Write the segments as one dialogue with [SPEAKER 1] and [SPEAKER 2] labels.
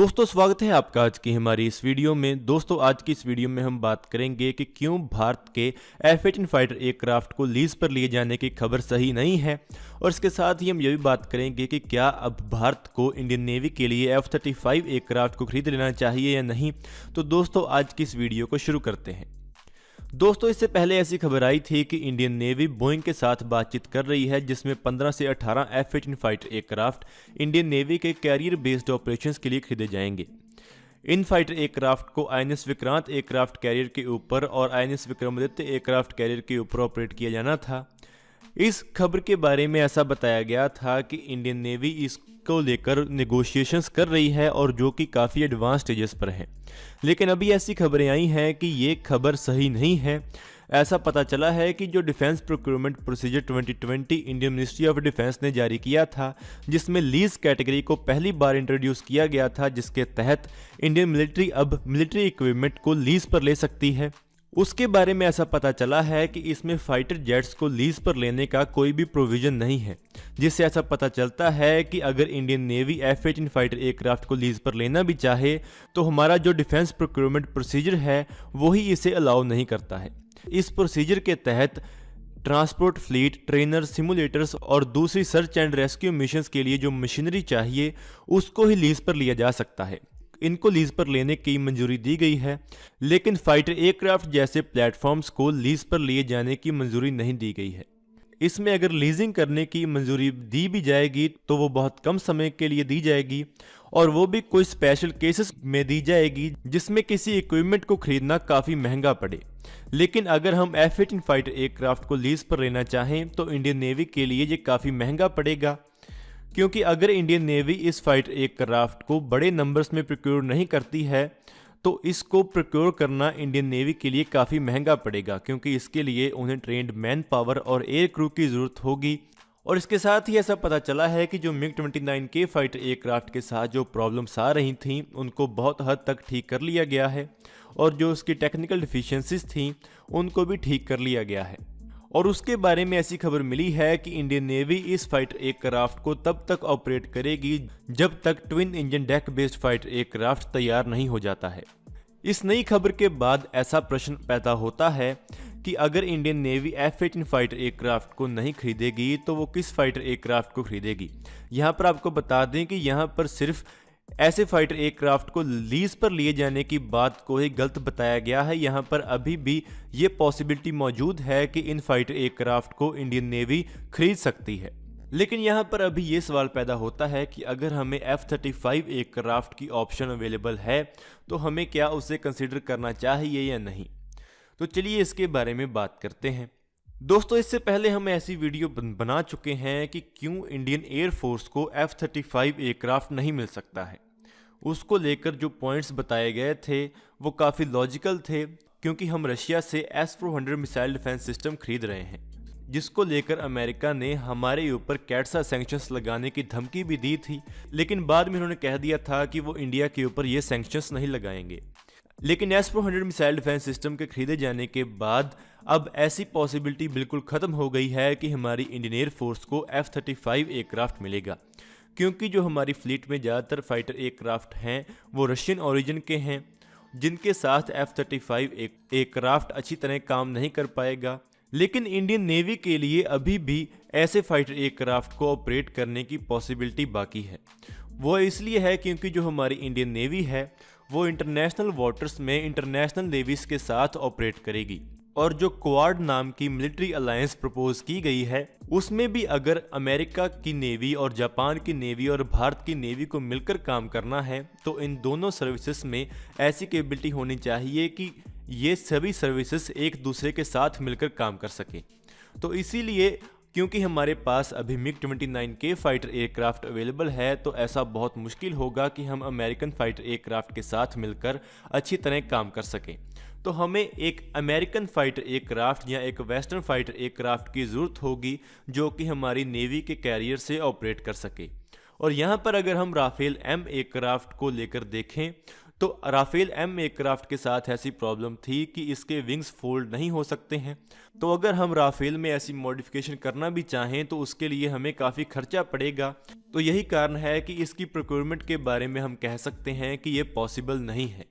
[SPEAKER 1] दोस्तों स्वागत है आपका आज की हमारी इस वीडियो में। दोस्तों आज की इस वीडियो में हम बात करेंगे कि क्यों भारत के F-18 फाइटर एयरक्राफ्ट को लीज पर लिए जाने की खबर सही नहीं है, और इसके साथ ही हम ये भी बात करेंगे कि क्या अब भारत को इंडियन नेवी के लिए F-35 एयरक्राफ्ट को खरीद लेना चाहिए या नहीं। तो दोस्तों आज की इस वीडियो को शुरू करते हैं। दोस्तों इससे पहले ऐसी खबर आई थी कि इंडियन नेवी बोइंग के साथ बातचीत कर रही है, जिसमें 15 से 18 F-18 fighter aircraft Indian navy के कैरियर बेस्ड ऑपरेशंस के लिए खरीदे जाएंगे। इन फाइटर एयरक्राफ्ट को INS विक्रांत एयरक्राफ्ट कैरियर के ऊपर और INS विक्रमादित्य एयरक्राफ्ट कैरियर के ऊपर ऑपरेट किया जाना था। इस खबर के बारे में ऐसा बताया गया था कि इंडियन नेवी इसको लेकर नेगोशिएशंस कर रही है और जो कि काफ़ी एडवांस स्टेजेस पर है। लेकिन अभी ऐसी खबरें आई हैं कि ये खबर सही नहीं है। ऐसा पता चला है कि जो defence procurement procedure 2020 Indian ministry of defence ने जारी किया था, जिसमें लीज कैटेगरी को पहली बार इंट्रोड्यूस किया गया था, जिसके तहत इंडियन मिलिट्री अब मिलिट्री इक्विपमेंट को लीज पर ले सकती है। उसके बारे में ऐसा पता चला है कि इसमें फाइटर जेट्स को लीज पर लेने का कोई भी प्रोविजन नहीं है, जिससे ऐसा पता चलता है कि अगर Indian navy F-18 fighter aircraft को लीज पर लेना भी चाहे तो हमारा जो डिफेंस प्रोक्योरमेंट प्रोसीजर है वही इसे अलाउ नहीं करता है। इस प्रोसीजर के तहत ट्रांसपोर्ट फ्लीट, ट्रेनर, सिमुलेटर्स और दूसरी सर्च एंड रेस्क्यू मिशंस के लिए जो मशीनरी चाहिए उसको ही लीज पर लिया जा सकता है। इनको लीज पर लेने की मंजूरी दी गई है, लेकिन फाइटर एयरक्राफ्ट जैसे प्लेटफॉर्म्स को लीज पर लिए जाने की मंजूरी नहीं दी गई है। इसमें अगर लीजिंग करने की मंजूरी दी भी जाएगी तो वो बहुत कम समय के लिए दी जाएगी, और वो भी कोई स्पेशल केसेस में दी जाएगी जिसमें किसी इक्विपमेंट को खरीदना काफ़ी महंगा पड़े। लेकिन अगर हम F-18 फाइटर एयरक्राफ्ट को लीज पर लेना चाहें तो इंडियन नेवी के लिए ये काफ़ी महंगा पड़ेगा, क्योंकि अगर इंडियन नेवी इस फाइटर एयरक्राफ्ट को बड़े नंबर्स में प्रोक्योर नहीं करती है तो इसको प्रोक्योर करना इंडियन नेवी के लिए काफ़ी महंगा पड़ेगा, क्योंकि इसके लिए उन्हें ट्रेंड मैन पावर और एयर क्रू की ज़रूरत होगी। और इसके साथ ही ऐसा पता चला है कि जो MiG-29 के फाइटर एयरक्राफ्ट के साथ जो प्रॉब्लम्स आ रही थीं उनको बहुत हद तक ठीक कर लिया गया है, और जो उसकी टेक्निकल डिफिशियंसीज थीं उनको भी ठीक कर लिया गया है। और उसके बारे में ऐसी खबर मिली है कि इंडियन नेवी इस फाइटर एयरक्राफ्ट को तब तक ऑपरेट करेगी जब तक twin engine deck based fighter aircraft तैयार नहीं हो जाता है। इस नई खबर के बाद ऐसा प्रश्न पैदा होता है कि अगर Indian navy F-18 fighter aircraft को नहीं खरीदेगी तो वो किस फाइटर एयरक्राफ्ट को खरीदेगी। यहाँ पर आपको बता दें कि यहाँ पर सिर्फ ऐसे फाइटर एयरक्राफ्ट को लीज पर लिए जाने की बात को ही गलत बताया गया है। यहाँ पर अभी भी ये पॉसिबिलिटी मौजूद है कि इन फाइटर एयरक्राफ्ट को इंडियन नेवी खरीद सकती है। लेकिन यहाँ पर अभी ये सवाल पैदा होता है कि अगर हमें F-35 एयरक्राफ्ट की ऑप्शन अवेलेबल है तो हमें क्या उसे कंसिडर करना चाहिए या नहीं। तो चलिए इसके बारे में बात करते हैं। दोस्तों इससे पहले हम ऐसी वीडियो बना चुके हैं कि क्यों इंडियन एयरफोर्स को F-35 एयरक्राफ्ट नहीं मिल सकता है। उसको लेकर जो पॉइंट्स बताए गए थे वो काफ़ी लॉजिकल थे, क्योंकि हम रशिया से S-400 मिसाइल डिफेंस सिस्टम खरीद रहे हैं, जिसको लेकर अमेरिका ने हमारे ऊपर कैटसा सैंक्शंस लगाने की धमकी भी दी थी, लेकिन बाद में उन्होंने कह दिया था कि वो इंडिया के ऊपर ये सैंक्शंस नहीं लगाएंगे। लेकिन S-400 मिसाइल डिफेंस सिस्टम के खरीदे जाने के बाद अब ऐसी पॉसिबिलिटी बिल्कुल ख़त्म हो गई है कि हमारी इंडियन एयरफोर्स को F-35 एयरक्राफ्ट मिलेगा, क्योंकि जो हमारी फ्लीट में ज़्यादातर फाइटर एयरक्राफ्ट हैं वो रशियन ओरिजिन के हैं, जिनके साथ F-35 एयरक्राफ्ट अच्छी तरह काम नहीं कर पाएगा। लेकिन इंडियन नेवी के लिए अभी भी ऐसे फाइटर एयरक्राफ्ट को ऑपरेट करने की पॉसिबिलिटी बाकी है। वो इसलिए है क्योंकि जो हमारी इंडियन नेवी है वो इंटरनेशनल वाटर्स में इंटरनेशनल नेवीज के साथ ऑपरेट करेगी, और जो क्वाड नाम की मिलिट्री अलायंस प्रपोज की गई है उसमें भी अगर अमेरिका की नेवी और जापान की नेवी और भारत की नेवी को मिलकर काम करना है तो इन दोनों सर्विसेज में ऐसी कैपेबिलिटी होनी चाहिए कि ये सभी सर्विसेज एक दूसरे के साथ मिलकर काम कर सकें। तो इसीलिए क्योंकि हमारे पास अभी MiG-29 के फाइटर एयरक्राफ्ट अवेलेबल है तो ऐसा बहुत मुश्किल होगा कि हम अमेरिकन फाइटर एयरक्राफ्ट के साथ मिलकर अच्छी तरह काम कर सकें। तो हमें एक अमेरिकन फाइटर एयरक्राफ्ट या एक वेस्टर्न फाइटर एयरक्राफ्ट की ज़रूरत होगी जो कि हमारी नेवी के कैरियर से ऑपरेट कर सके। और यहाँ पर अगर हम राफेल M एयरक्राफ्ट को लेकर देखें तो राफेल एम एयरक्राफ्ट के साथ ऐसी प्रॉब्लम थी कि इसके विंग्स फोल्ड नहीं हो सकते हैं। तो अगर हम राफेल में ऐसी मॉडिफिकेशन करना भी चाहें तो उसके लिए हमें काफ़ी खर्चा पड़ेगा। तो यही कारण है कि इसकी प्रोक्योरमेंट के बारे में हम कह सकते हैं कि ये पॉसिबल नहीं है।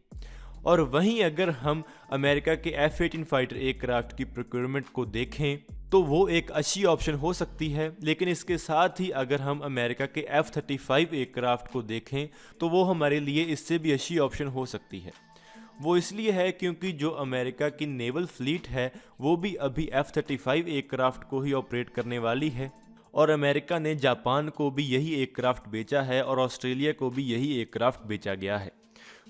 [SPEAKER 1] और वहीं अगर हम अमेरिका के F-18 फाइटर एयरक्राफ्ट की प्रोक्योरमेंट को देखें तो वो एक अच्छी ऑप्शन हो सकती है, लेकिन इसके साथ ही अगर हम अमेरिका के F-35 एयरक्राफ्ट को देखें तो वो हमारे लिए इससे भी अच्छी ऑप्शन हो सकती है। वो इसलिए है क्योंकि जो अमेरिका की नेवल फ्लीट है वो भी अभी F-35 एयरक्राफ्ट को ही ऑपरेट करने वाली है, और अमेरिका ने जापान को भी यही एयरक्राफ्ट बेचा है और ऑस्ट्रेलिया को भी यही एयरक्राफ्ट बेचा गया है।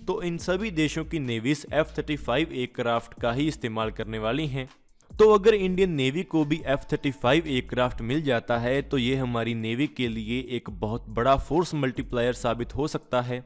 [SPEAKER 1] तो इन सभी देशों की नेवीज F-35 एयरक्राफ्ट का ही इस्तेमाल करने वाली हैं। तो अगर इंडियन नेवी को भी F-35 एयरक्राफ्ट मिल जाता है तो ये हमारी नेवी के लिए एक बहुत बड़ा फोर्स मल्टीप्लायर साबित हो सकता है।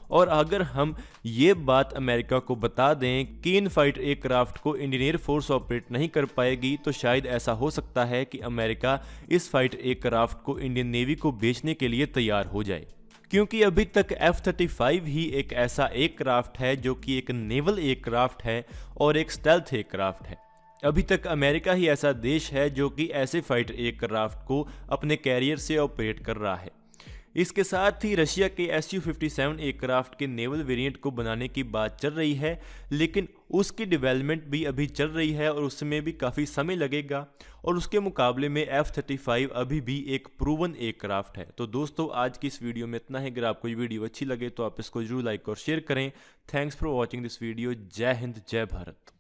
[SPEAKER 1] और अगर हम ये बात अमेरिका को बता दें कि इन फाइटर एयरक्राफ्ट को इंडियन एयर फोर्स ऑपरेट नहीं कर पाएगी तो शायद ऐसा हो सकता है कि अमेरिका इस फाइटर एयरक्राफ्ट को इंडियन नेवी को बेचने के लिए तैयार हो जाए, क्योंकि अभी तक F-35 ही एक ऐसा एयरक्राफ्ट है जो कि एक नेवल एयरक्राफ्ट है और एक स्टेल्थ एयरक्राफ्ट है। अभी तक अमेरिका ही ऐसा देश है जो कि ऐसे फाइटर एयरक्राफ्ट को अपने कैरियर से ऑपरेट कर रहा है। इसके साथ ही रशिया के Su-57 एयरक्राफ्ट के नेवल वेरिएंट को बनाने की बात चल रही है, लेकिन उसकी डेवलपमेंट भी अभी चल रही है और उसमें भी काफ़ी समय लगेगा, और उसके मुकाबले में F-35 अभी भी एक प्रूवन एयरक्राफ्ट है। तो दोस्तों आज की इस वीडियो में इतना है। अगर आपको ये वीडियो अच्छी लगे तो आप इसको जरूर लाइक और शेयर करें। Thanks for watching this video. जय हिंद, जय भारत।